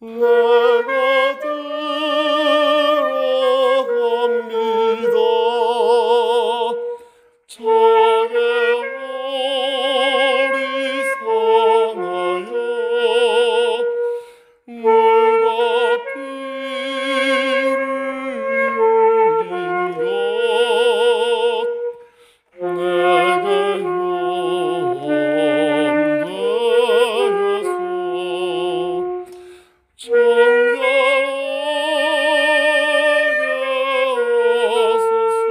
내가 들어갑니다. 자게 어리석나요. 물과 피를 흘린 것 내게 용되어서 정결하게 하소서.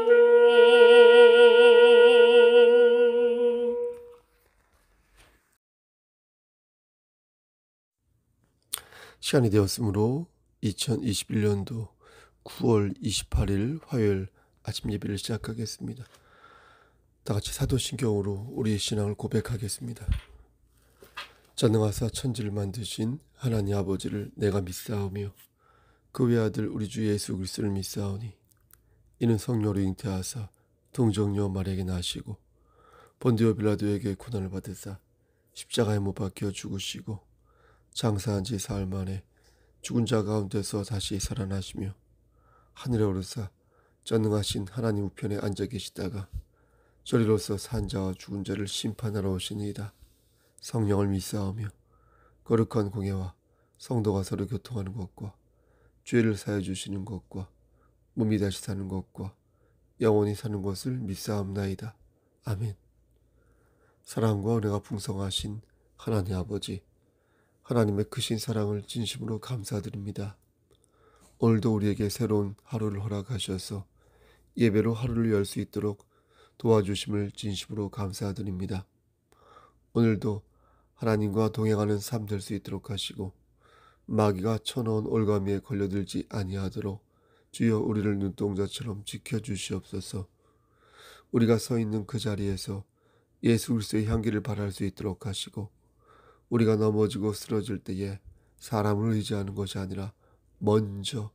시간이 되었으므로 2021년도 9월 28일 화요일 아침 예배를 시작하겠습니다. 다같이 사도신경으로 우리의 신앙을 고백하겠습니다. 전능하사 천지를 만드신 하나님 아버지를 내가 믿사오며 그 외아들 우리 주 예수 그리스도를 믿사오니 이는 성령으로 잉태하사 동정녀 마리아에게 나시고 본디오 빌라도에게 고난을 받으사 십자가에 못 박혀 죽으시고 장사한 지 사흘 만에 죽은 자 가운데서 다시 살아나시며 하늘에 오르사 전능하신 하나님 우편에 앉아 계시다가 저리로서 산 자와 죽은 자를 심판하러 오시니이다. 성령을 믿사오며 거룩한 공예와 성도가 서로 교통하는 것과 죄를 사해 주시는 것과 몸이 다시 사는 것과 영원히 사는 것을 믿사옵나이다. 아멘. 사랑과 은혜가 풍성하신 하나님 아버지, 하나님의 크신 사랑을 진심으로 감사드립니다. 오늘도 우리에게 새로운 하루를 허락하셔서 예배로 하루를 열 수 있도록 도와주심을 진심으로 감사드립니다. 오늘도 하나님과 동행하는 삶 될 수 있도록 하시고 마귀가 쳐넣은 올가미에 걸려들지 아니하도록 주여 우리를 눈동자처럼 지켜주시옵소서. 우리가 서 있는 그 자리에서 예수 그리스도의 향기를 발할 수 있도록 하시고 우리가 넘어지고 쓰러질 때에 사람을 의지하는 것이 아니라 먼저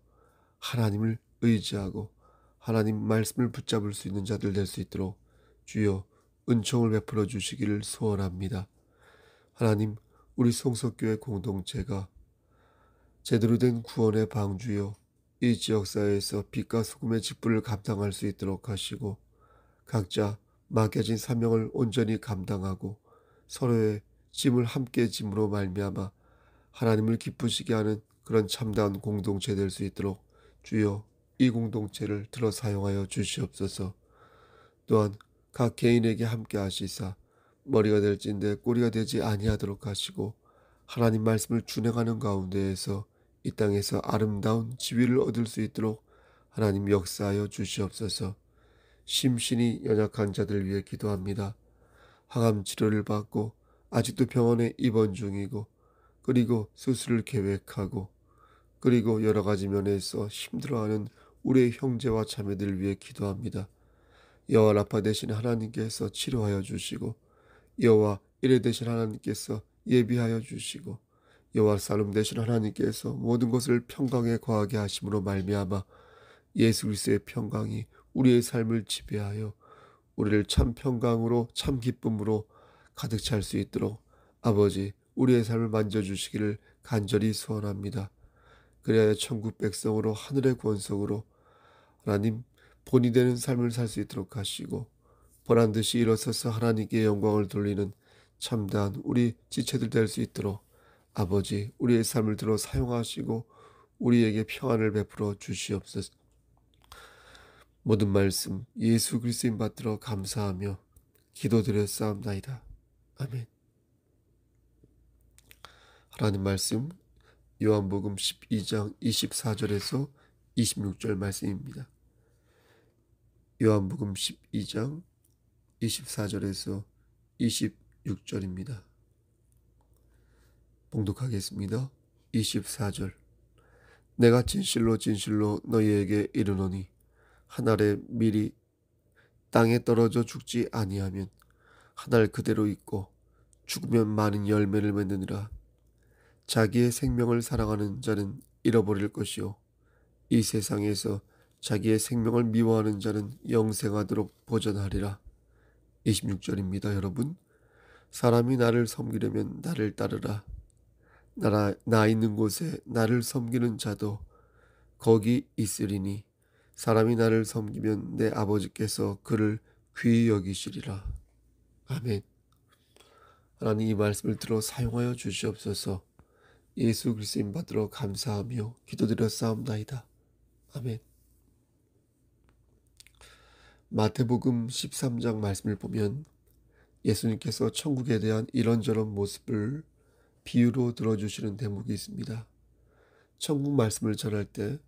하나님을 의지하고 하나님 말씀을 붙잡을 수 있는 자들 될 수 있도록 주여 은총을 베풀어 주시기를 소원합니다. 하나님, 우리 송석교회 공동체가 제대로 된 구원의 방주요 이 지역사회에서 빛과 소금의 직분을 감당할 수 있도록 하시고 각자 맡겨진 사명을 온전히 감당하고 서로의 짐을 함께 짐으로 말미암아 하나님을 기쁘시게 하는 그런 참다운 공동체 될 수 있도록 주여 이 공동체를 들어 사용하여 주시옵소서. 또한 각 개인에게 함께 하시사 머리가 될진대 꼬리가 되지 아니하도록 하시고 하나님 말씀을 준행하는 가운데에서 이 땅에서 아름다운 지위를 얻을 수 있도록 하나님 역사하여 주시옵소서. 심신이 연약한 자들 위해 기도합니다. 항암 치료를 받고 아직도 병원에 입원 중이고 그리고 수술을 계획하고 그리고 여러 가지 면에서 힘들어하는 우리의 형제와 자매들 위해 기도합니다. 여호와 라파 되신 하나님께서 치료하여 주시고 여호와 이레 되신 하나님께서 예비하여 주시고 여호와 살름 되신 하나님께서 모든 것을 평강에 거하게 하심으로 말미암아 예수 그리스도의 평강이 우리의 삶을 지배하여 우리를 참 평강으로 참 기쁨으로 가득 찰 수 있도록 아버지 우리의 삶을 만져주시기를 간절히 소원합니다. 그래야 천국 백성으로 하늘의 권속으로 하나님 본이 되는 삶을 살 수 있도록 하시고 보란듯이 일어서서 하나님께 영광을 돌리는 참다한 우리 지체들 될 수 있도록 아버지 우리의 삶을 들어 사용하시고 우리에게 평안을 베풀어 주시옵소서. 모든 말씀 예수 그리스도인 받들어 감사하며 기도드렸사옵나이다. 아멘. 하나님 말씀 요한복음 12장 24절에서 26절 말씀입니다. 요한복음 12장 24절에서 26절입니다. 봉독하겠습니다. 24절. 내가 진실로 진실로 너희에게 이르노니 한 알의 밀이 땅에 떨어져 죽지 아니하면 한 알 그대로 있고 죽으면 많은 열매를 맺느니라. 자기의 생명을 사랑하는 자는 잃어버릴 것이요 이 세상에서 자기의 생명을 미워하는 자는 영생하도록 보전하리라. 26절입니다. 여러분, 사람이 나를 섬기려면 나를 따르라. 나 있는 곳에 나를 섬기는 자도 거기 있으리니 사람이 나를 섬기면 내 아버지께서 그를 귀히 여기시리라. 아멘. 하나님, 이 말씀을 들어 사용하여 주시옵소서. 예수 그리스도인 받들어 감사하며 기도드렸사옵나이다. 아멘. 마태복음 13장 말씀을 보면 예수님께서 천국에 대한 이런저런 모습을 비유로 들어주시는 대목이 있습니다. 천국 말씀을 전할 때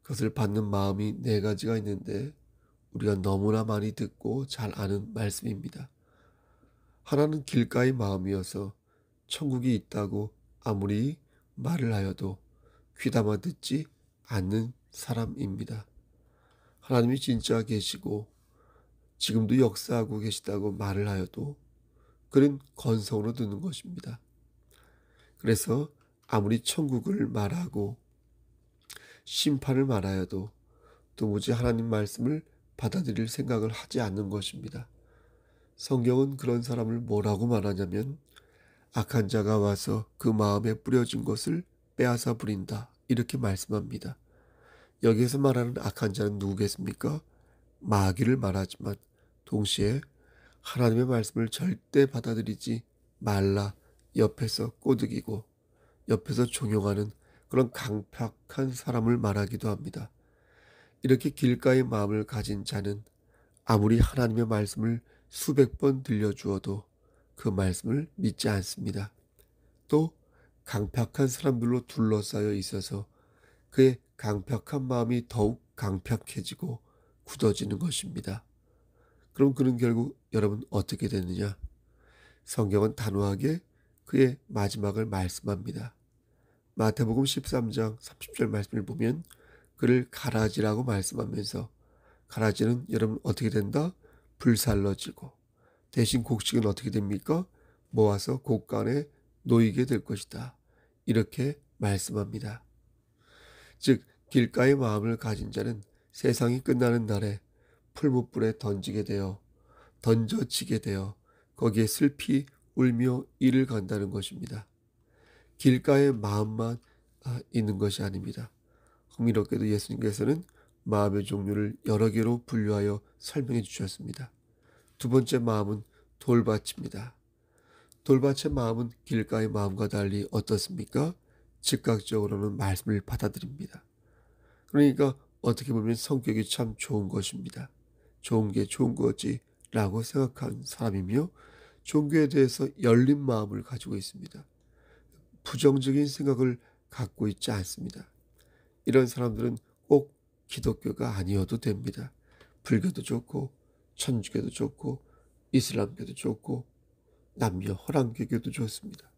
그것을 받는 마음이 네 가지가 있는데 우리가 너무나 많이 듣고 잘 아는 말씀입니다. 하나는 길가의 마음이어서 천국이 있다고 아무리 말을 하여도 귀담아 듣지 않는 사람입니다. 하나님이 진짜 계시고 지금도 역사하고 계시다고 말을 하여도 그는 건성으로 듣는 것입니다. 그래서 아무리 천국을 말하고 심판을 말하여도 도무지 하나님 말씀을 받아들일 생각을 하지 않는 것입니다. 성경은 그런 사람을 뭐라고 말하냐면 악한 자가 와서 그 마음에 뿌려진 것을 빼앗아 버린다, 이렇게 말씀합니다. 여기에서 말하는 악한 자는 누구겠습니까? 마귀를 말하지만 동시에 하나님의 말씀을 절대 받아들이지 말라 옆에서 꼬드기고 옆에서 종용하는 그런 강팍한 사람을 말하기도 합니다. 이렇게 길가의 마음을 가진 자는 아무리 하나님의 말씀을 수백 번 들려주어도 그 말씀을 믿지 않습니다. 또 강팍한 사람들로 둘러싸여 있어서 그의 강팍한 마음이 더욱 강팍해지고 굳어지는 것입니다. 그럼 그는 결국 여러분 어떻게 되느냐? 성경은 단호하게 그의 마지막을 말씀합니다. 마태복음 13장 30절 말씀을 보면 그를 가라지라고 말씀하면서, 가라지는 여러분 어떻게 된다? 불살러지고, 대신 곡식은 어떻게 됩니까? 모아서 곳간에 놓이게 될 것이다, 이렇게 말씀합니다. 즉 길가의 마음을 가진 자는 세상이 끝나는 날에 풀무불에 던져지게 되어 거기에 슬피 울며 이를 간다는 것입니다. 길가의 마음만 있는 것이 아닙니다. 흥미롭게도 예수님께서는 마음의 종류를 여러 개로 분류하여 설명해 주셨습니다. 두 번째 마음은 돌밭입니다. 돌밭의 마음은 길가의 마음과 달리 어떻습니까? 즉각적으로는 말씀을 받아들입니다. 그러니까 어떻게 보면 성격이 참 좋은 것입니다. 좋은 게 좋은 거지 라고 생각한 사람이며 종교에 대해서 열린 마음을 가지고 있습니다. 부정적인 생각을 갖고 있지 않습니다. 이런 사람들은 꼭 기독교가 아니어도 됩니다. 불교도 좋고 천주교도 좋고 이슬람교도 좋고 남녀 호랑교교도 좋습니다.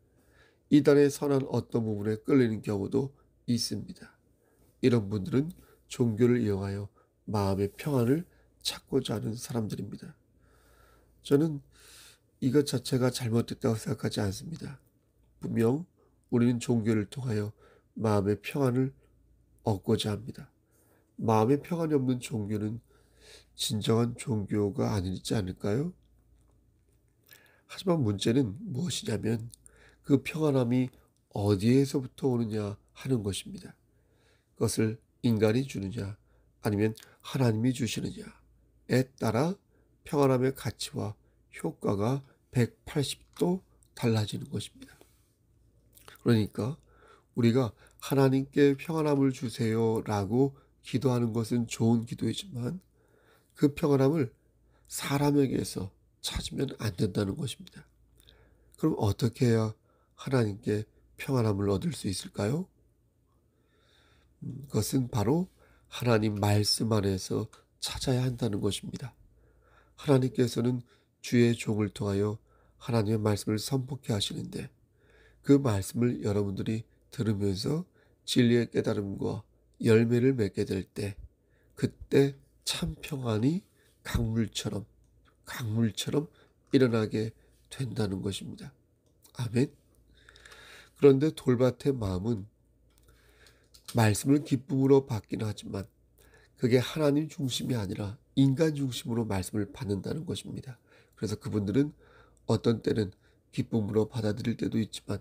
이단의 선한 어떤 부분에 끌리는 경우도 있습니다. 이런 분들은 종교를 이용하여 마음의 평안을 찾고자 하는 사람들입니다. 저는 이것 자체가 잘못됐다고 생각하지 않습니다. 분명 우리는 종교를 통하여 마음의 평안을 얻고자 합니다. 마음의 평안이 없는 종교는 진정한 종교가 아니지 않을까요? 하지만 문제는 무엇이냐면 그 평안함이 어디에서부터 오느냐 하는 것입니다. 그것을 인간이 주느냐 아니면 하나님이 주시느냐에 따라 평안함의 가치와 효과가 180도 달라지는 것입니다. 그러니까 우리가 하나님께 평안함을 주세요라고 기도하는 것은 좋은 기도이지만 그 평안함을 사람에게서 찾으면 안 된다는 것입니다. 그럼 어떻게 해야 하나님께 평안함을 얻을 수 있을까요? 그것은 바로 하나님 말씀 안에서 찾아야 한다는 것입니다. 하나님께서는 주의 종을 통하여 하나님의 말씀을 선포케 하시는데 그 말씀을 여러분들이 들으면서 진리의 깨달음과 열매를 맺게 될 때 그때 참 평안이 강물처럼 일어나게 된다는 것입니다. 아멘. 그런데 돌밭의 마음은 말씀을 기쁨으로 받긴 하지만 그게 하나님 중심이 아니라 인간 중심으로 말씀을 받는다는 것입니다. 그래서 그분들은 어떤 때는 기쁨으로 받아들일 때도 있지만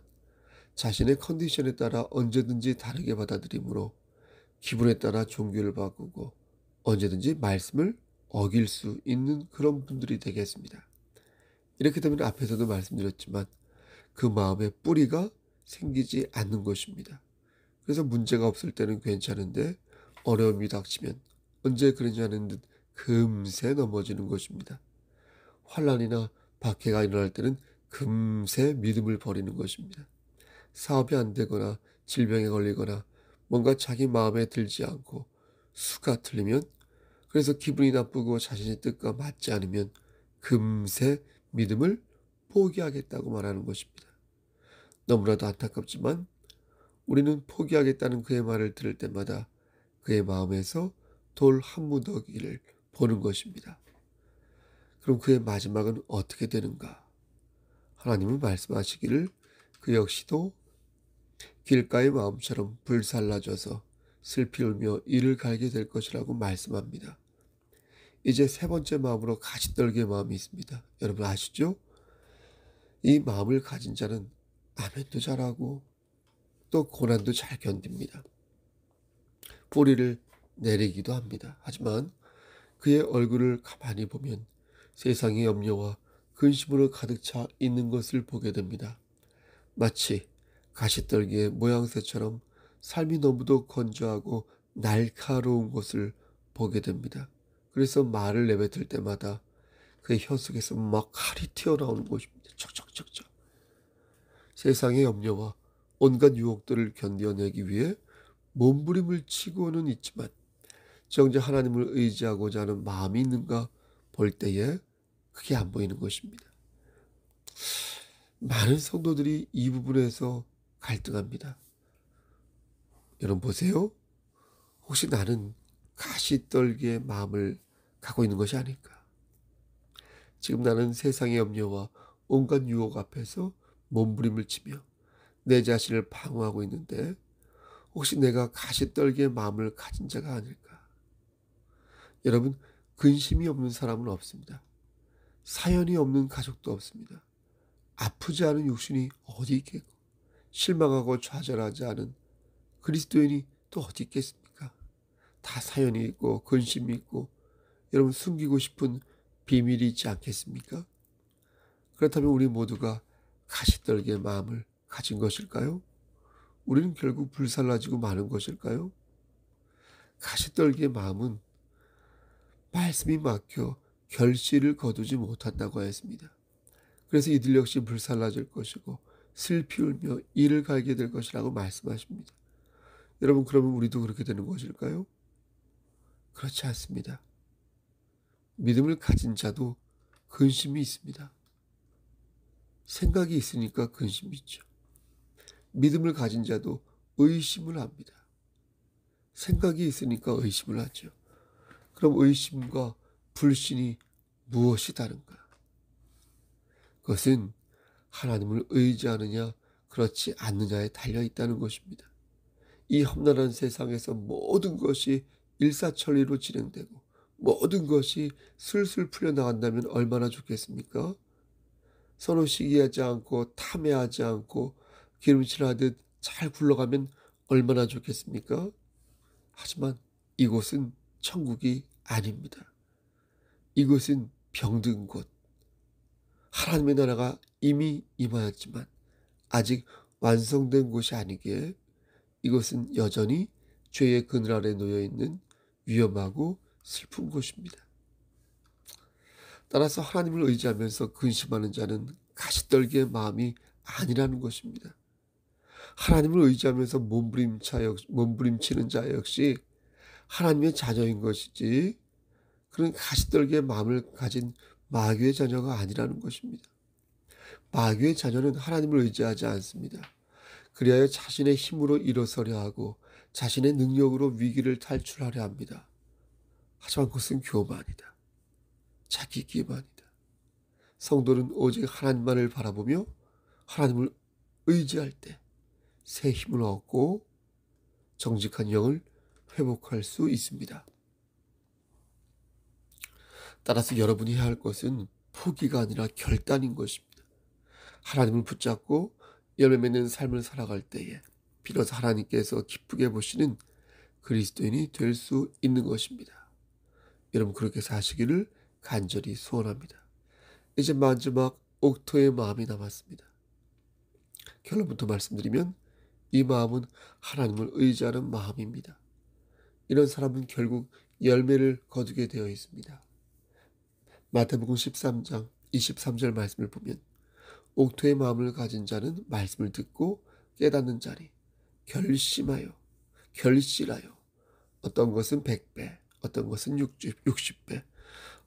자신의 컨디션에 따라 언제든지 다르게 받아들이므로 기분에 따라 종교를 바꾸고 언제든지 말씀을 어길 수 있는 그런 분들이 되겠습니다. 이렇게 되면 앞에서도 말씀드렸지만 그 마음의 뿌리가 생기지 않는 것입니다. 그래서 문제가 없을 때는 괜찮은데 어려움이 닥치면 언제 그러냐는 듯 금세 넘어지는 것입니다. 환난이나 박해가 일어날 때는 금세 믿음을 버리는 것입니다. 사업이 안 되거나 질병에 걸리거나 뭔가 자기 마음에 들지 않고 수가 틀리면, 그래서 기분이 나쁘고 자신의 뜻과 맞지 않으면 금세 믿음을 포기하겠다고 말하는 것입니다. 너무나도 안타깝지만 우리는 포기하겠다는 그의 말을 들을 때마다 그의 마음에서 돌 한 무더기를 보는 것입니다. 그럼 그의 마지막은 어떻게 되는가? 하나님은 말씀하시기를 그 역시도 길가의 마음처럼 불살라져서 슬피 울며 이를 갈게 될 것이라고 말씀합니다. 이제 세 번째 마음으로 가시떨기의 마음이 있습니다. 여러분 아시죠? 이 마음을 가진 자는 아멘도 잘하고 또 고난도 잘 견딥니다. 뿌리를 내리기도 합니다. 하지만 그의 얼굴을 가만히 보면 세상의 염려와 근심으로 가득 차 있는 것을 보게 됩니다. 마치 가시떨기의 모양새처럼 삶이 너무도 건조하고 날카로운 것을 보게 됩니다. 그래서 말을 내뱉을 때마다 그의 혀 속에서 막 칼이 튀어나오는 것입니다. 척척척척. 세상의 염려와 온갖 유혹들을 견뎌내기 위해 몸부림을 치고는 있지만 정작 하나님을 의지하고자 하는 마음이 있는가 볼 때에 그게 안 보이는 것입니다. 많은 성도들이 이 부분에서 갈등합니다. 여러분 보세요. 혹시 나는 가시떨기의 마음을 갖고 있는 것이 아닐까? 지금 나는 세상의 염려와 온갖 유혹 앞에서 몸부림을 치며 내 자신을 방어하고 있는데 혹시 내가 가시떨기의 마음을 가진 자가 아닐까? 여러분, 근심이 없는 사람은 없습니다. 사연이 없는 가족도 없습니다. 아프지 않은 육신이 어디 있겠고 실망하고 좌절하지 않은 그리스도인이 또 어디 있겠습니까? 다 사연이 있고 근심이 있고 여러분 숨기고 싶은 비밀이 있지 않겠습니까? 그렇다면 우리 모두가 가시떨기의 마음을 가진 것일까요? 우리는 결국 불살라지고 마는 것일까요? 가시떨기의 마음은 말씀이 막혀 결실을 거두지 못한다고 했습니다. 그래서 이들 역시 불살라질 것이고 슬피 울며 이를 갈게 될 것이라고 말씀하십니다. 여러분 그러면 우리도 그렇게 되는 것일까요? 그렇지 않습니다. 믿음을 가진 자도 근심이 있습니다. 생각이 있으니까 근심이 있죠. 믿음을 가진 자도 의심을 합니다. 생각이 있으니까 의심을 하죠. 그럼 의심과 불신이 무엇이 다른가? 그것은 하나님을 의지하느냐 그렇지 않느냐에 달려 있다는 것입니다. 이 험난한 세상에서 모든 것이 일사천리로 진행되고 모든 것이 술술 풀려나간다면 얼마나 좋겠습니까? 서로 시기하지 않고 탐해하지 않고 기름칠하듯 잘 굴러가면 얼마나 좋겠습니까? 하지만 이곳은 천국이 아닙니다. 이곳은 병든 곳. 하나님의 나라가 이미 임하였지만 아직 완성된 곳이 아니기에 이곳은 여전히 죄의 그늘 아래 놓여있는 위험하고 슬픈 곳입니다. 따라서 하나님을 의지하면서 근심하는 자는 가시떨기의 마음이 아니라는 것입니다. 하나님을 의지하면서 몸부림치는 자 역시 하나님의 자녀인 것이지 그런 가시떨기의 마음을 가진 마귀의 자녀가 아니라는 것입니다. 마귀의 자녀는 하나님을 의지하지 않습니다. 그리하여 자신의 힘으로 일어서려 하고 자신의 능력으로 위기를 탈출하려 합니다. 하지만 그것은 교만이다. 자기 기만이다. 성도는 오직 하나님만을 바라보며 하나님을 의지할 때 새 힘을 얻고 정직한 영을 회복할 수 있습니다. 따라서 여러분이 해야 할 것은 포기가 아니라 결단인 것입니다. 하나님을 붙잡고 열매 맺는 삶을 살아갈 때에 비로소 하나님께서 기쁘게 보시는 그리스도인이 될 수 있는 것입니다. 여러분 그렇게 사시기를 간절히 소원합니다. 이제 마지막 옥토의 마음이 남았습니다. 결론부터 말씀드리면 이 마음은 하나님을 의지하는 마음입니다. 이런 사람은 결국 열매를 거두게 되어 있습니다. 마태복음 13장 23절 말씀을 보면 옥토의 마음을 가진 자는 말씀을 듣고 깨닫는 자니 결심하여 결실하여 어떤 것은 100배 어떤 것은 60배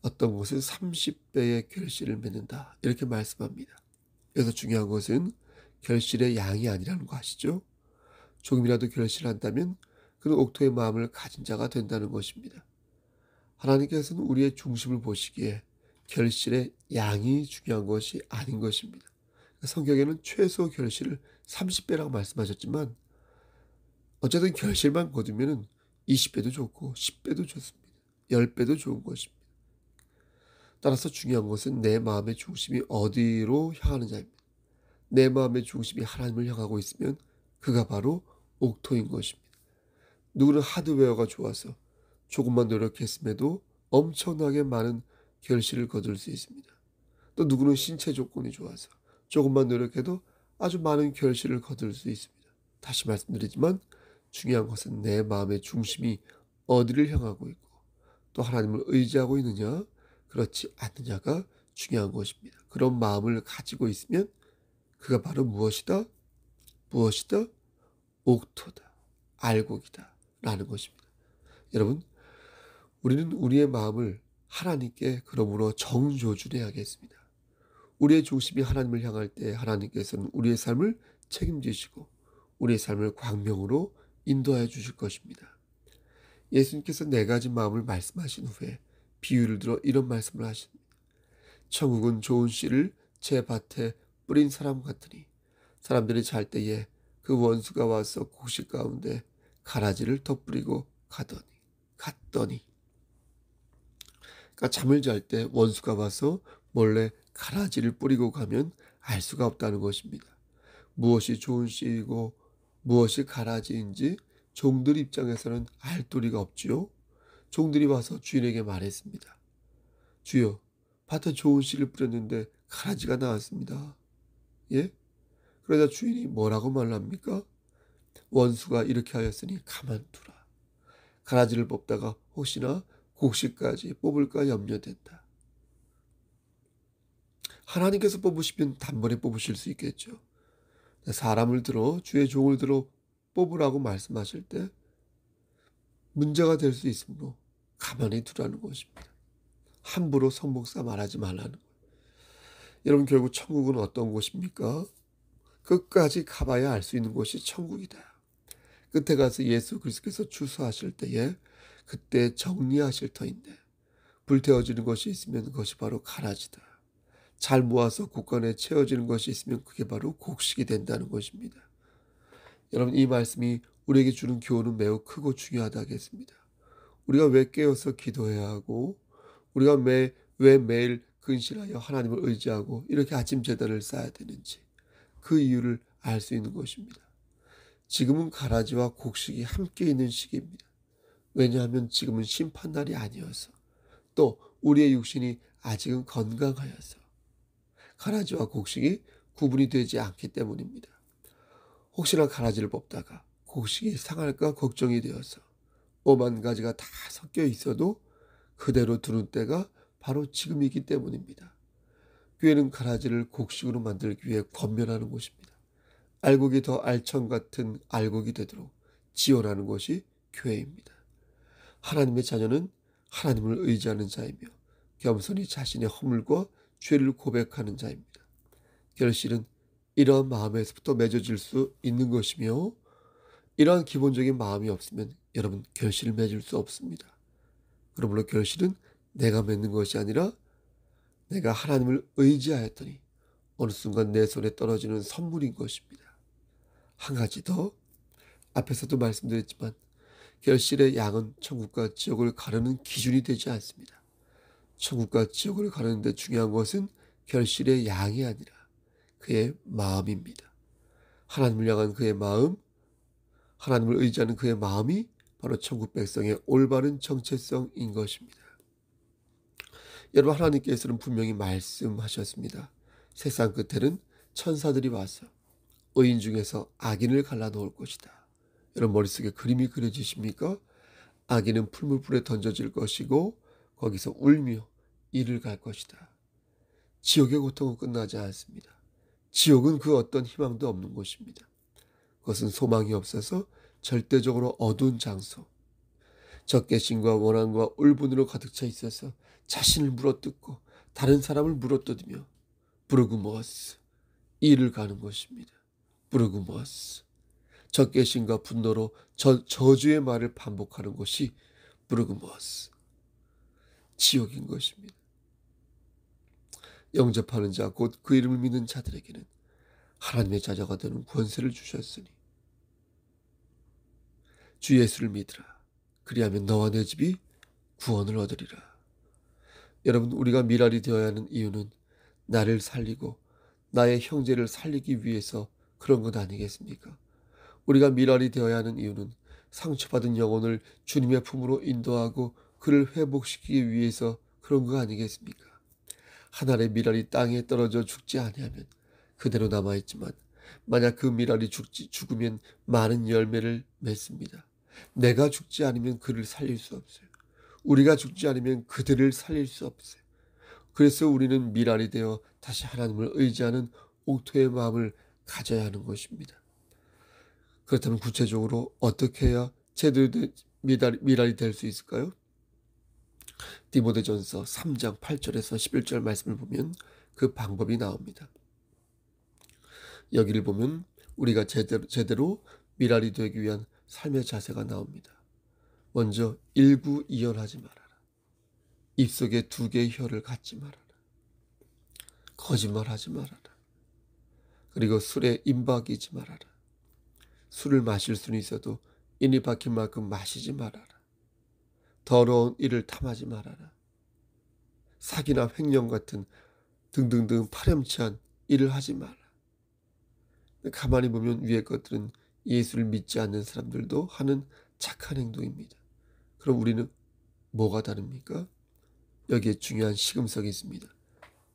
어떤 것은 30배의 결실을 맺는다 이렇게 말씀합니다. 그래서 중요한 것은 결실의 양이 아니라는 거 아시죠? 조금이라도 결실한다면 그는 옥토의 마음을 가진 자가 된다는 것입니다. 하나님께서는 우리의 중심을 보시기에 결실의 양이 중요한 것이 아닌 것입니다. 성경에는 최소 결실을 30배라고 말씀하셨지만 어쨌든 결실만 거두면 20배도 좋고 10배도 좋습니다. 10배도 좋은 것입니다. 따라서 중요한 것은 내 마음의 중심이 어디로 향하느냐입니다. 내 마음의 중심이 하나님을 향하고 있으면 그가 바로 옥토인 것입니다. 누구는 하드웨어가 좋아서 조금만 노력했음에도 엄청나게 많은 결실을 거둘 수 있습니다. 또 누구는 신체 조건이 좋아서 조금만 노력해도 아주 많은 결실을 거둘 수 있습니다. 다시 말씀드리지만 중요한 것은 내 마음의 중심이 어디를 향하고 있고 또 하나님을 의지하고 있느냐 그렇지 않느냐가 중요한 것입니다. 그런 마음을 가지고 있으면 그가 바로 무엇이다? 무엇이다? 옥토다. 알곡이다. 라는 것입니다. 여러분 우리는 우리의 마음을 하나님께 그러므로 정조준해야겠습니다. 우리의 중심이 하나님을 향할 때 하나님께서는 우리의 삶을 책임지시고 우리의 삶을 광명으로 인도하여 주실 것입니다. 예수님께서 4가지 마음을 말씀하신 후에 비유를 들어 이런 말씀을 하십니다. 천국은 좋은 씨를 제 밭에 뿌린 사람 같으니 사람들이 잘 때에 그 원수가 와서 곡식 가운데 가라지를 덧뿌리고 갔더니 그러니까 잠을 잘 때 원수가 와서 몰래 가라지를 뿌리고 가면 알 수가 없다는 것입니다. 무엇이 좋은 씨이고 무엇이 가라지인지 종들 입장에서는 알 도리가 없지요. 종들이 와서 주인에게 말했습니다. 주여, 밭에 좋은 씨를 뿌렸는데 가라지가 나왔습니다. 예? 그러자 주인이 뭐라고 말합니까? 원수가 이렇게 하였으니 가만두라. 가라지를 뽑다가 혹시나 곡식까지 뽑을까 염려된다. 하나님께서 뽑으시면 단번에 뽑으실 수 있겠죠. 사람을 들어 주의 종을 들어 뽑으라고 말씀하실 때 문제가 될 수 있으므로 가만히 두라는 것입니다. 함부로 성목사 말하지 말라는 거예요. 여러분 결국 천국은 어떤 곳입니까? 끝까지 가봐야 알 수 있는 곳이 천국이다. 끝에 가서 예수 그리스도께서 추수하실 때에 그때 정리하실 터인데 불태워지는 것이 있으면 그것이 바로 가라지다. 잘 모아서 곳간에 채워지는 것이 있으면 그게 바로 곡식이 된다는 것입니다. 여러분 이 말씀이 우리에게 주는 교훈은 매우 크고 중요하다겠습니다. 우리가 왜 깨어서 기도해야 하고 우리가 왜 매일 근실하여 하나님을 의지하고 이렇게 아침 제단을 쌓아야 되는지 그 이유를 알 수 있는 것입니다. 지금은 가라지와 곡식이 함께 있는 시기입니다. 왜냐하면 지금은 심판날이 아니어서 또 우리의 육신이 아직은 건강하여서 가라지와 곡식이 구분이 되지 않기 때문입니다. 혹시나 가라지를 뽑다가 곡식이 상할까 걱정이 되어서 5만 가지가 다 섞여 있어도 그대로 두는 때가 바로 지금이기 때문입니다. 교회는 가라지를 곡식으로 만들기 위해 권면하는 곳입니다. 알곡이 더 알청 같은 알곡이 되도록 지원하는 것이 교회입니다. 하나님의 자녀는 하나님을 의지하는 자이며 겸손히 자신의 허물과 죄를 고백하는 자입니다. 결실은 이러한 마음에서부터 맺어질 수 있는 것이며 이러한 기본적인 마음이 없으면 여러분 결실을 맺을 수 없습니다. 그러므로 결실은 내가 맺는 것이 아니라 내가 하나님을 의지하였더니 어느 순간 내 손에 떨어지는 선물인 것입니다. 한 가지 더 앞에서도 말씀드렸지만 결실의 양은 천국과 지옥을 가르는 기준이 되지 않습니다. 천국과 지옥을 가르는데 중요한 것은 결실의 양이 아니라 그의 마음입니다. 하나님을 향한 그의 마음, 하나님을 의지하는 그의 마음이 바로 천국 백성의 올바른 정체성인 것입니다. 여러분, 하나님께서는 분명히 말씀하셨습니다. 세상 끝에는 천사들이 와서 의인 중에서 악인을 갈라놓을 것이다. 여러분, 머릿속에 그림이 그려지십니까? 악인은 풀무불에 던져질 것이고 거기서 울며 이를 갈 것이다. 지옥의 고통은 끝나지 않습니다. 지옥은 그 어떤 희망도 없는 곳입니다. 그것은 소망이 없어서 절대적으로 어두운 장소, 적개심과 원한과 울분으로 가득 차 있어서 자신을 물어뜯고 다른 사람을 물어뜯으며 브르그모스, 이를 가는 것입니다. 브르그모스, 적개심과 분노로 저주의 말을 반복하는 것이 브르그모스, 지옥인 것입니다. 영접하는 자, 곧 그 이름을 믿는 자들에게는 하나님의 자녀가 되는 권세를 주셨으니 주 예수를 믿으라. 그리하면 너와 내 집이 구원을 얻으리라. 여러분, 우리가 미랄이 되어야 하는 이유는 나를 살리고 나의 형제를 살리기 위해서 그런 것 아니겠습니까? 우리가 미랄이 되어야 하는 이유는 상처받은 영혼을 주님의 품으로 인도하고 그를 회복시키기 위해서 그런 거 아니겠습니까? 한 알의 미랄이 땅에 떨어져 죽지 아니하면 그대로 남아있지만 만약 그 미랄이 죽으면 많은 열매를 맺습니다. 내가 죽지 않으면 그를 살릴 수 없어요. 우리가 죽지 않으면 그들을 살릴 수 없어요. 그래서 우리는 미랄이 되어 다시 하나님을 의지하는 옥토의 마음을 가져야 하는 것입니다. 그렇다면 구체적으로 어떻게 해야 제대로 된 미랄이 될 수 있을까요? 디모데전서 3장 8절에서 11절 말씀을 보면 그 방법이 나옵니다. 여기를 보면 우리가 제대로 미랄이 되기 위한 삶의 자세가 나옵니다. 먼저 일구이연하지 말아라. 입속에 두 개의 혀를 갖지 말아라. 거짓말하지 말아라. 그리고 술에 임박이지 말아라. 술을 마실 수는 있어도 인이 박힌 만큼 마시지 말아라. 더러운 일을 탐하지 말아라. 사기나 횡령 같은 등등등 파렴치한 일을 하지 마라. 가만히 보면 위의 것들은 예수를 믿지 않는 사람들도 하는 착한 행동입니다. 그럼 우리는 뭐가 다릅니까? 여기에 중요한 시금석이 있습니다.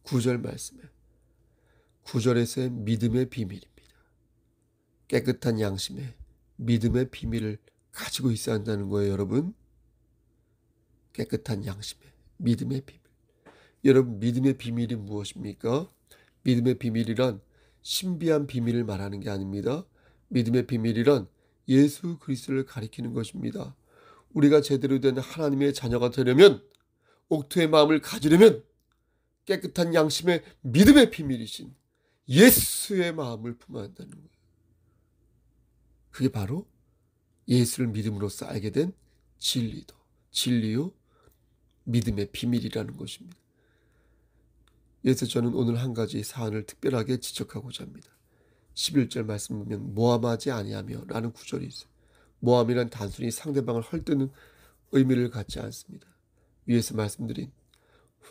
9절 말씀에 9절에서의 믿음의 비밀입니다. 깨끗한 양심에 믿음의 비밀을 가지고 있어야 한다는 거예요, 여러분. 깨끗한 양심에 믿음의 비밀. 여러분, 믿음의 비밀이 무엇입니까? 믿음의 비밀이란 신비한 비밀을 말하는 게 아닙니다. 믿음의 비밀이란 예수 그리스도를 가리키는 것입니다. 우리가 제대로 된 하나님의 자녀가 되려면, 옥토의 마음을 가지려면 깨끗한 양심의 믿음의 비밀이신 예수의 마음을 품어야 한다는 거예요. 그게 바로 예수를 믿음으로써 알게 된 진리요 믿음의 비밀이라는 것입니다. 그래서 저는 오늘 한 가지 사안을 특별하게 지적하고자 합니다. 11절 말씀 보면 모함하지 아니하며 라는 구절이 있어요. 모함이란 단순히 상대방을 헐뜯는 의미를 갖지 않습니다. 위에서 말씀드린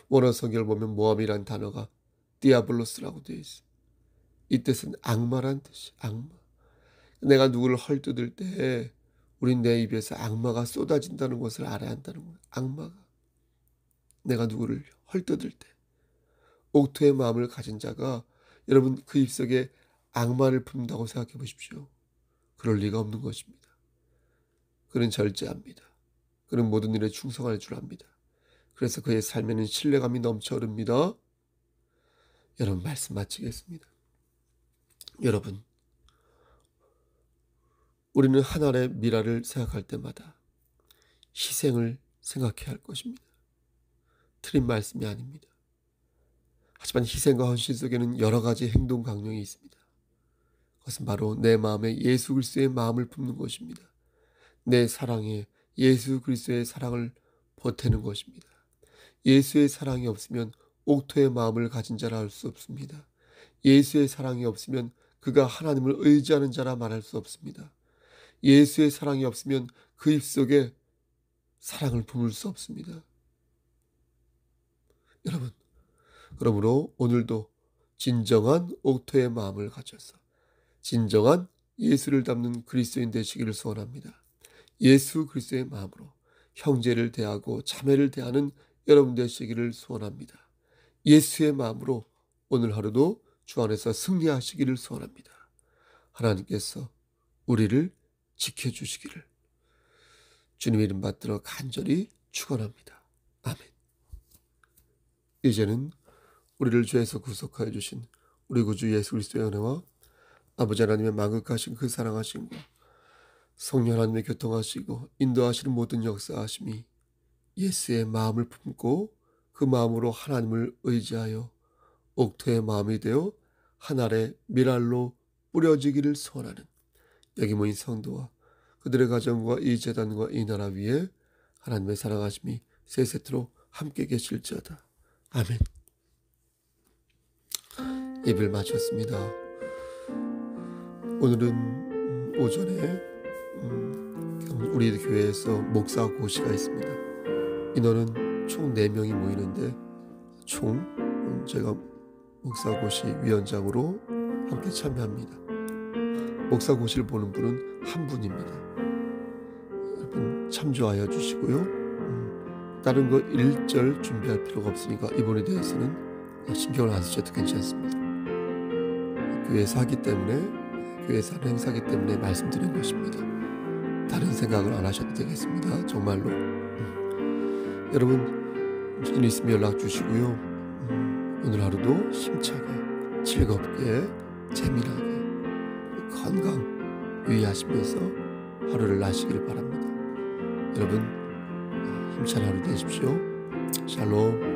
원어 성경을 보면 모함이란 단어가 디아블로스라고 되어 있어요. 이 뜻은 악마란 뜻이에요. 악마. 내가 누구를 헐뜯을 때 우린 내 입에서 악마가 쏟아진다는 것을 알아야 한다는 거예요. 악마가. 내가 누구를 헐뜯을 때 옥토의 마음을 가진 자가 여러분 그 입속에 악마를 품는다고 생각해 보십시오. 그럴 리가 없는 것입니다. 그는 절제합니다. 그는 모든 일에 충성할 줄 압니다. 그래서 그의 삶에는 신뢰감이 넘쳐 흐릅니다. 여러분, 말씀 마치겠습니다. 여러분, 우리는 하나의 미랄을 생각할 때마다 희생을 생각해야 할 것입니다. 틀린 말씀이 아닙니다. 하지만 희생과 헌신 속에는 여러 가지 행동 강령이 있습니다. 그것은 바로 내 마음에 예수 그리스도의 마음을 품는 것입니다. 내 사랑에 예수 그리스도의 사랑을 보태는 것입니다. 예수의 사랑이 없으면 옥토의 마음을 가진 자라 할 수 없습니다. 예수의 사랑이 없으면 그가 하나님을 의지하는 자라 말할 수 없습니다. 예수의 사랑이 없으면 그 입속에 사랑을 품을 수 없습니다. 그러므로 오늘도 진정한 옥토의 마음을 가져서 진정한 예수를 닮는 그리스도인 되시기를 소원합니다. 예수 그리스도의 마음으로 형제를 대하고 자매를 대하는 여러분 되시기를 소원합니다. 예수의 마음으로 오늘 하루도 주 안에서 승리하시기를 소원합니다. 하나님께서 우리를 지켜주시기를 주님의 이름 받들어 간절히 축원합니다. 아멘. 이제는 우리를 죄에서 구속하여 주신 우리 구주 예수 그리스도의 은혜와 아버지 하나님의 만극하신 그 사랑하심과 성령 하나님의 교통하시고 인도하시는 모든 역사하심이 예수의 마음을 품고 그 마음으로 하나님을 의지하여 옥토의 마음이 되어 하늘의 밀알로 뿌려지기를 소원하는 여기 모인 성도와 그들의 가정과 이 재단과 이 나라 위에 하나님의 사랑하심이 세세토록 함께 계실지어다. 아멘. 예배를 마쳤습니다. 오늘은 오전에 우리 교회에서 목사 고시가 있습니다. 인원은 총 4명이 모이는데 총 제가 목사 고시 위원장으로 함께 참여합니다. 목사 고시를 보는 분은 한 분입니다. 여러분 참조하여 주시고요. 다른 거 일절 준비할 필요가 없으니까 이번에 대해서는 신경을 안 쓰셔도 괜찮습니다. 교회에서 하기 때문에 교회에서 하는 행사기 때문에 말씀드린 것입니다. 다른 생각을 안 하셔도 되겠습니다. 정말로 여러분 무슨 일 있으면 연락 주시고요. 오늘 하루도 힘차게 즐겁게 재미나게 건강 유의하시면서 하루를 나시기를 바랍니다. 여러분 힘찬 하루 되십시오. 샬롬.